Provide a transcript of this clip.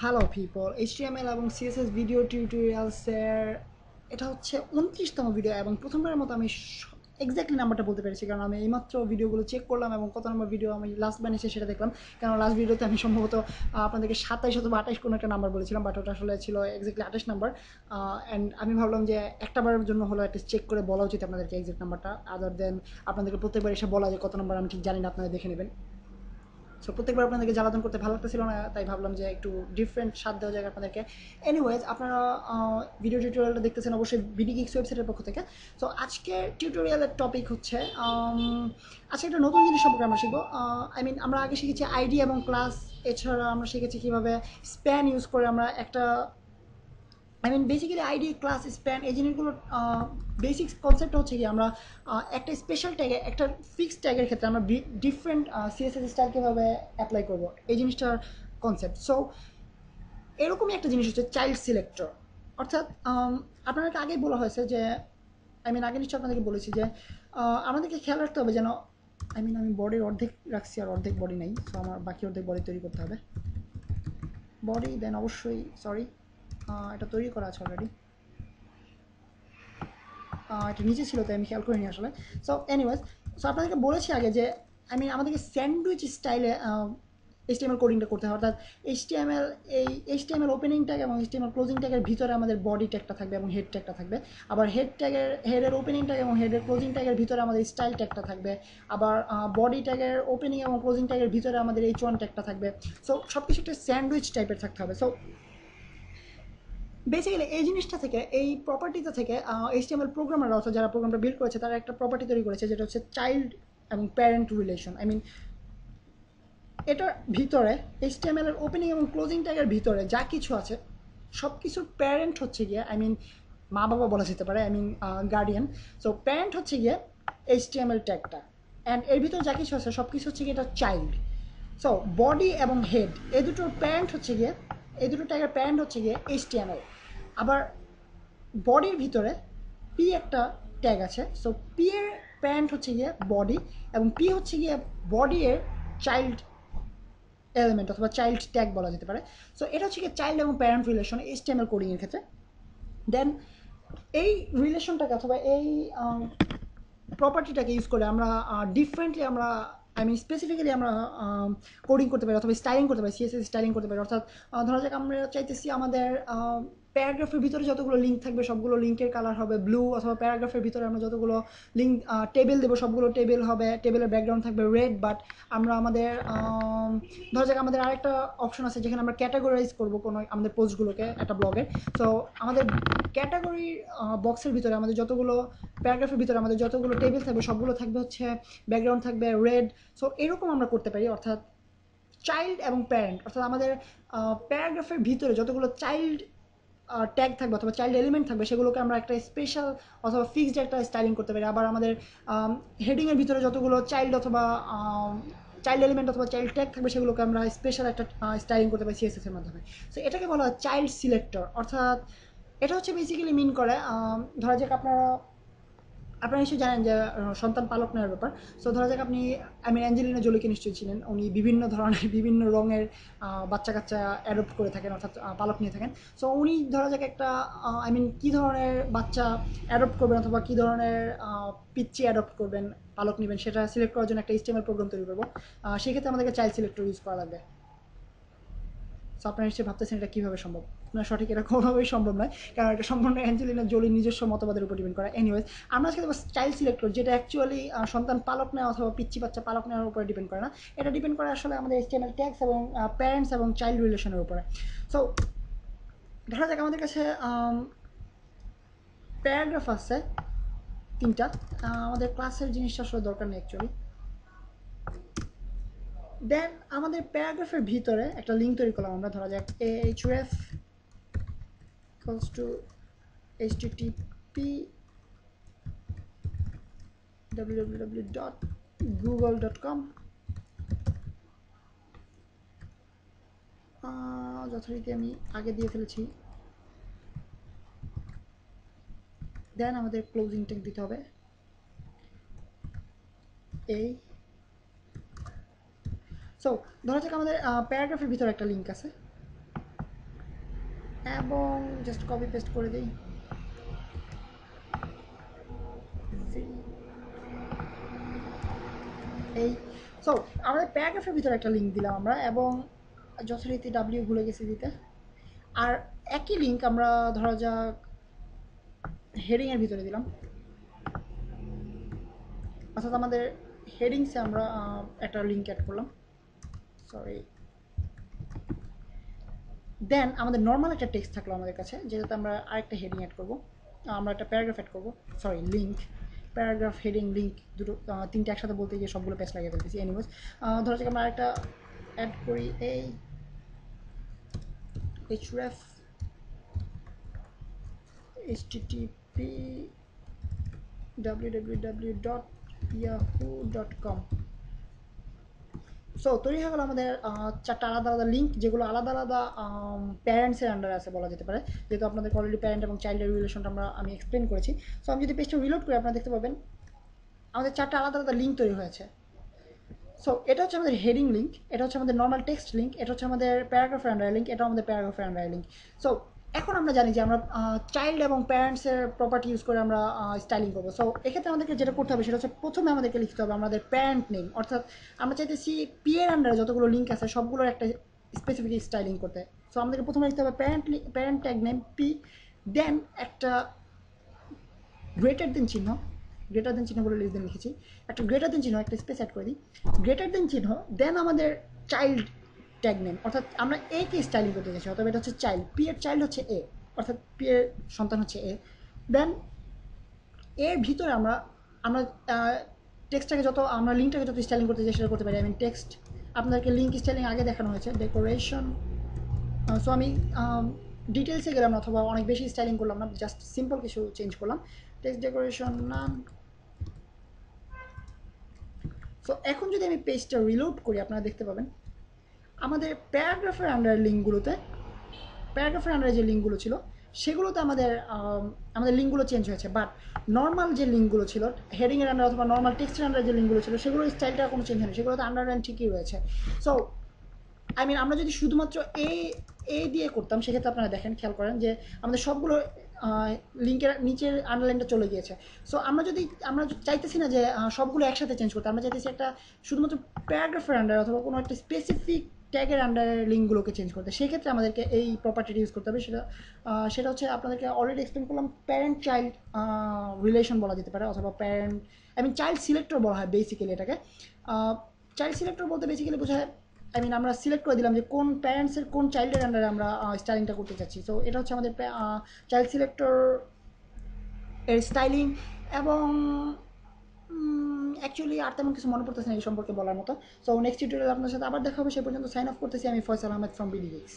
Hello people, HTML এবং CSS video টিউটোরিয়ালসের এটা হচ্ছে 29তম ভিডিও এবং প্রথমবারের মতো আমি এক্স্যাক্টলি নাম্বারটা বলতে পেরেছি, কারণ আমি এইমাত্র ভিডিওগুলো চেক করলাম এবং কত নম্বর ভিডিও আমি লাস্ট বানিয়েছি সেটা দেখলাম। কারণ লাস্ট ভিডিওতে আমি সম্ভবত আপনাদেরকে 27 অথবা 28 কোনো একটা নাম্বার বলেছিলাম, বাট ওটা আসলে ছিল এক্স্যাক্টলি 28 নাম্বার। অ্যান্ড আমি ভাবলাম যে একটা বারের জন্য হলো একটা চেক করে বলা উচিত আপনাদেরকে এক্সাক্ট নাম্বারটা, আদার দেন আপনাদেরকে প্রত্যেকবার এসে বলা যে কত নম্বর আমি ঠিক জানি না, আপনারা দেখে নেবেন। সো প্রত্যেকবার আপনাদেরকে জ্বালাতন করতে ভালো লাগতেছিল না, তাই ভাবলাম যে একটু ডিফারেন্ট স্বাদ দেওয়া যায় আপনাদেরকে। এনিওয়েজ, আপনারা ভিডিও টিউটোরিয়ালটা দেখতেছেন অবশ্যই বিডি গিক্স ওয়েবসাইটের পক্ষ থেকে। সো আজকের টিউটোরিয়ালের টপিক হচ্ছে আজকে একটা নতুন জিনিস সম্পর্কে আমরা শিখবো। আমরা আগে শিখেছি আইডি এবং ক্লাস, এছাড়া আমরা শিখেছি কীভাবে স্প্যান ইউজ করে আমরা একটা বেসিক্যালি আইডি ক্লাস স্প্যান এই জিনিসগুলোর বেসিক কনসেপ্ট হচ্ছে কি আমরা একটা স্পেশাল ট্যাগে একটা ফিক্সড ট্যাগের ক্ষেত্রে আমরা ডিফারেন্ট সিএসএস স্টাইল কীভাবে অ্যাপ্লাই করবো এই জিনিসটার কনসেপ্ট। সো এরকমই একটা জিনিস হচ্ছে চাইল্ড সিলেক্টর। অর্থাৎ আপনাদেরকে আগেই বলা হয়েছে যে আগে নিশ্চয় আপনাদেরকে বলেছি যে আমাদেরকে খেয়াল রাখতে হবে যেন আমি বডির অর্ধেক রাখছি আর অর্ধেক বডি নেই, সো আমার বাকি অর্ধেক বডি তৈরি করতে হবে। বডি দেন অবশ্যই সরি, এটা তৈরি করা আছে অলরেডি, এটা নিচে ছিল তাই আমি খেয়াল করিনি আসলে। সো এনিওয়েজ, সো আপনাদেরকে বলেছি আগে যে আমাদেরকে স্যান্ডউইচ স্টাইলে এইচটিএমএল কোডিংটা করতে হবে। অর্থাৎ এইচটিএমএল এইচটিএমএল ওপেনিং ট্যাগ এবং এইচটিএমএল ক্লোজিং ট্যাগের ভিতরে আমাদের বডি ট্যাগটা থাকবে এবং হেড ট্যাগটা থাকবে। আবার হেডের ওপেনিং ট্যাগ এবং হেডের ক্লোজিং ট্যাগের ভিতরে আমাদের স্টাইল ট্যাগটা থাকবে। আবার বডি ট্যাগের ওপেনিং এবং ক্লোজিং ট্যাগের ভিতরে আমাদের এইচ1 ট্যাগটা থাকবে। সো সব কিছু একটা স্যান্ডউইচ টাইপের থাকতে হবে। সো বেসিক্যালি এই জিনিসটা থেকে, এই প্রপার্টিটা থেকে এইচটিএমএল প্রোগ্রামাররা অর্থাৎ যারা প্রোগ্রামটা বিল্ড করেছে তারা একটা প্রপার্টি তৈরি করেছে যেটা হচ্ছে চাইল্ড এবং প্যারেন্ট রিলেশন। এটার ভিতরে এইচটিএমএল এর ওপেনিং এবং ক্লোজিং ট্যাগের ভিতরে যা কিছু আছে সব কিছুর প্যারেন্ট হচ্ছে গিয়ে মা বাবা বলা যেতে পারে, গার্ডিয়ান। সো প্যারেন্ট হচ্ছে গিয়ে এইচটিএমএল ট্যাগটা, অ্যান্ড এর ভিতরে যা কিছু আছে সব কিছু হচ্ছে গিয়ে এটা চাইল্ড। সো বডি এবং হেড এই দুটোর প্যারেন্ট হচ্ছে গিয়ে, এই দুটো ট্যাগের প্যারেন্ট হচ্ছে গিয়ে এইচটিএমএল। আবার বডির ভিতরে পি একটা ট্যাগ আছে, সো পি এর প্যারেন্ট হচ্ছে গিয়ে বডি এবং পি হচ্ছে গিয়ে বডি এর চাইল্ড এলিমেন্ট অথবা চাইল্ড ট্যাগ বলা যেতে পারে। সো এটা হচ্ছে গিয়ে চাইল্ড এবং প্যারেন্ট রিলেশন এইচটিএমএল কোডিংয়ের ক্ষেত্রে। দেন এই রিলেশনটাকে অথবা এই প্রপার্টিটাকে ইউজ করে আমরা ডিফারেন্টলি আমরা স্পেসিফিক্যালি আমরা কোডিং করতে পারি অথবা স্টাইলিং করতে পারি, সিএসএস স্টাইলিং করতে পারি। অর্থাৎ ধরা যাক আমরা চাইতেছি আমাদের প্যারাগ্রাফের ভিতরে যতগুলো লিঙ্ক থাকবে সবগুলো লিঙ্কের কালার হবে ব্লু, অথবা প্যারাগ্রাফের ভিতরে আমরা যতগুলো লিঙ্ক টেবিল দেবো সবগুলো টেবিল হবে, টেবিলের ব্যাকগ্রাউন্ড থাকবে রেড। বাট আমরা আমাদের ধরা যাক আমাদের আরেকটা অপশন আছে যেখানে আমরা ক্যাটাগরাইজ করবো কোনো আমাদের পোস্টগুলোকে একটা ব্লগের। সো আমাদের ক্যাটাগরি বক্সের ভিতরে আমাদের যতগুলো প্যারাগ্রাফের ভিতরে আমাদের যতগুলো টেবিল থাকবে সবগুলো থাকবে হচ্ছে ব্যাকগ্রাউন্ড থাকবে রেড। সো এরকম আমরা করতে পারি। অর্থাৎ চাইল্ড এবং প্যারেন্ট, অর্থাৎ আমাদের প্যারাগ্রাফের ভিতরে যতগুলো চাইল্ড ট্যাগ থাকবে অথবা চাইল্ড এলিমেন্ট থাকবে সেগুলোকে আমরা একটা স্পেশাল অথবা ফিক্সড একটা স্টাইলিং করতে পারি। আবার আমাদের হেডিংয়ের ভিতরে যতগুলো চাইল্ড অথবা চাইল্ড এলিমেন্ট অথবা চাইল্ড ট্যাগ থাকবে সেগুলোকে আমরা স্পেশাল একটা স্টাইলিং করতে পারি সিএসএস এর মাধ্যমে। সো এটাকে বলা হয় চাইল্ড সিলেক্টর। অর্থাৎ এটা হচ্ছে বেসিক্যালি মিন করে ধরা যাক আপনারা আপনারা নিশ্চয়ই জানেন যে সন্তান পালক নেওয়ার ব্যাপার। সো ধরা যাক অ্যাঞ্জেলিনা জোলিকে নিশ্চয়ই ছিলেন, উনি বিভিন্ন ধরনের বিভিন্ন রঙের বাচ্চা কাচ্চা অ্যাডপ্ট করে থাকেন অর্থাৎ পালক নিয়ে থাকেন। সো উনি ধরা যাক একটা কী ধরনের বাচ্চা অ্যাডপ্ট করবেন অথবা কী ধরনের পিচ্চি অ্যাডপ্ট করবেন, পালক নেবেন সেটা সিলেক্ট করার জন্য একটা এইচটিএমএল প্রোগ্রাম তৈরি করবো। সেক্ষেত্রে আমাদেরকে চাইল্ড সিলেক্টর ইউজ করা লাগবে। সো আপনারা নিশ্চয়ই ভাবতেছেন এটা কীভাবে সম্ভব। না, সঠিক এটা কোনোভাবেই সম্ভব নয়, কারণ এটা সম্পূর্ণ অ্যাঞ্জেলিনা জোলির নিজস্ব মতবাদের উপর ডিপেন্ড করা। এনিওয়েজ, আমরা আজকে দেখবো চাইল্ড সিলেক্টর, যেটা অ্যাকচুয়ালি সন্তান পালক নেওয়া অথবা পিচ্চি বাচ্চা পালক নেওয়ার উপরে ডিপেন্ড করে না। এটা ডিপেন্ড করে আসলে আমাদের এইচটিএমএল ট্যাগস এবং প্যারেন্টস এবং চাইল্ড রিলেশনের উপরে। সো ধরা যাক আমাদের কাছে প্যারাগ্রাফ আছে 3টা। আমাদের ক্লাসের জিনিসটা আসলে দরকার নেই অ্যাকচুয়ালি। দেন আমাদের প্যারাগ্রাফের ভিতরে একটা লিঙ্ক তৈরি করলাম আমরা, ধরা যাক ahref equals to http www.google.com। যথারীতি আমি আগে দিয়ে ফেলেছি। দেন আমাদের ক্লোজিং ট্যাগ দিতে হবে এই। সো ধরা যাক আমাদের প্যারাগ্রাফের ভিতরে একটা লিঙ্ক আছে, এবং জাস্ট কপি পেস্ট করে দিই। এই সো আমাদের প্যারাগ্রাফের ভিতরে একটা লিঙ্ক দিলাম আমরা, এবং যথারীতি ডাব্লিউ ভুলে গেছি দিতে। আর একই লিঙ্ক আমরা ধরা যাক হেডিংয়ের ভিতরে দিলাম, অর্থাৎ আমাদের হেডিংসে আমরা একটা লিঙ্ক অ্যাড করলাম, সরি। দেন আমাদের নর্মাল একটা টেক্সট থাকলো আমাদের কাছে, যেটাতে আমরা আরেকটা হেডিং অ্যাড করবো, আমরা একটা প্যারাগ্রাফ অ্যাড করবো, sorry link, paragraph heading link দুটো তিনটে একসাথে বলতে গিয়ে সবগুলো পেজ লাগিয়ে ফেলতেছি। এনিওয়েজ ধরা যাক আমরা আরেকটা অ্যাড করি, এই href http www.yahoo.com। সো তৈরি হয়ে গেল আমাদের চারটা আলাদা আলাদা লিঙ্ক, যেগুলো আলাদা আলাদা প্যারেন্টসের আন্ডারে আছে বলা যেতে পারে, যেহেতু আপনাদের অলরেডি প্যারেন্ট এবং চাইল্ডের রিলেশনটা আমি এক্সপ্লেন করেছি। সো আমি যদি পেজটা রিলোড করি আপনারা দেখতে পাবেন আমাদের চারটা আলাদা আলাদা লিঙ্ক তৈরি হয়েছে। সো এটা হচ্ছে আমাদের হেডিং লিঙ্ক, এটা হচ্ছে আমাদের নর্মাল টেক্সট লিঙ্ক, এটা হচ্ছে আমাদের প্যারাগ্রাফের আন্ডার লিঙ্ক, এটা আমাদের প্যারাগ্রাফের আন্ডার লিঙ্ক। সো এখন আমরা জানি যে আমরা চাইল্ড এবং প্যারেন্টসের প্রপার্টি ইউজ করে আমরা স্টাইলিং করবো। সো এক্ষেত্রে আমাদেরকে যেটা করতে হবে সেটা হচ্ছে প্রথমে আমাদেরকে লিখতে হবে আমাদের প্যারেন্ট নেম, অর্থাৎ আমরা চাইতেছি পি এর আন্ডারে যতগুলো লিঙ্ক আছে সবগুলোর একটা স্পেসিফিক স্টাইলিং করতে। সো আমাদেরকে প্রথমে লিখতে হবে প্যারেন্ট ট্যাগ নেম পি, দেন একটা গ্রেটার দেন চিহ্ন, গ্রেটার দেন চিহ্ন বলে লেস দেন লিখেছি, একটা গ্রেটার দেন চিহ্ন, একটা স্পেস অ্যাড করে দিই, গ্রেটার দেন চিহ্ন, দেন আমাদের চাইল্ড ট্যাগ নেম, অর্থাৎ আমরা এ কে স্টাইলিং করতে চাইছি, অথবা এটা হচ্ছে চাইল্ড, পি এর চাইল্ড হচ্ছে এ, অর্থাৎ পি এর সন্তান হচ্ছে এ। দেন এর ভিতরে আমরা আমরা টেক্সটটাকে যত আমরা লিঙ্কটাকে যত স্টাইলিং করতে চাই সেটা করতে পারি। টেক্সট আপনাদেরকে লিঙ্ক স্টাইলিং আগে দেখানো হয়েছে, ডেকোরেশন। সো আমি ডিটেলসে গেলাম না, অথবা অনেক বেশি স্টাইলিং করলাম না, জাস্ট সিম্পল কিছু চেঞ্জ করলাম, টেক্সট ডেকোরেশন নাম। সো এখন যদি আমি পেজটা রিলোড করি আপনারা দেখতে পাবেন আমাদের প্যারাগ্রাফের আন্ডার লিঙ্কগুলোতে, প্যারাগ্রাফের আন্ডারে যে লিঙ্কগুলো ছিল সেগুলোতে আমাদের লিঙ্কগুলো চেঞ্জ হয়েছে, বাট নর্মাল যে লিঙ্কগুলো ছিল হেডিংয়ের আন্ডার অথবা নর্মাল টেক্সটের আন্ডারে যে লিঙ্কগুলো ছিল সেগুলোর স্টাইলটা কোনো চেঞ্জ হয়নি, সেগুলোতে আন্ডারলাইন ঠিকই রয়েছে। সো আমরা যদি শুধুমাত্র এ দিয়ে করতাম সেক্ষেত্রে আপনারা দেখেন, খেয়াল করেন যে আমাদের সবগুলো লিঙ্কের নিচের আন্ডারলাইনটা চলে গিয়েছে। সো আমরা চাইতেছি না যে সবগুলো একসাথে চেঞ্জ করতে, আমরা চাইতেছি একটা শুধুমাত্র প্যারাগ্রাফের আন্ডার অথবা কোনো একটা স্পেসিফিক ট্যাগের আন্ডারে লিঙ্কগুলোকে চেঞ্জ করতে। সেক্ষেত্রে আমাদেরকে এই প্রপার্টিটা ইউজ করতে হবে, সেটা হচ্ছে আপনাদেরকে অলরেডি এক্সপ্লেন করলাম, প্যারেন্ট চাইল্ড রিলেশন বলা যেতে পারে, অথবা চাইল্ড সিলেক্টর বলা হয় বেসিক্যালি এটাকে। চাইল্ড সিলেক্টর বলতে বেসিক্যালি বোঝায় আমরা সিলেক্ট করে দিলাম যে কোন প্যারেন্টসের কোন চাইল্ডের আন্ডারে আমরা স্টাইলিংটা করতে চাচ্ছি। সো এটা হচ্ছে আমাদের চাইল্ড সিলেক্টর এর স্টাইলিং। এবং অ্যাকচুয়ালি আর তেমন কিছু মনে পড়তেছে না এই সম্পর্কে বলার মতো। সো নেক্সট টিউটোরিয়ালে আপনার সাথে আবার দেখা হবে, সে পর্যন্ত সাইন অফ করতেছি আমি ফয়সাল আহমেদ ফ্রম বিডিএক্স।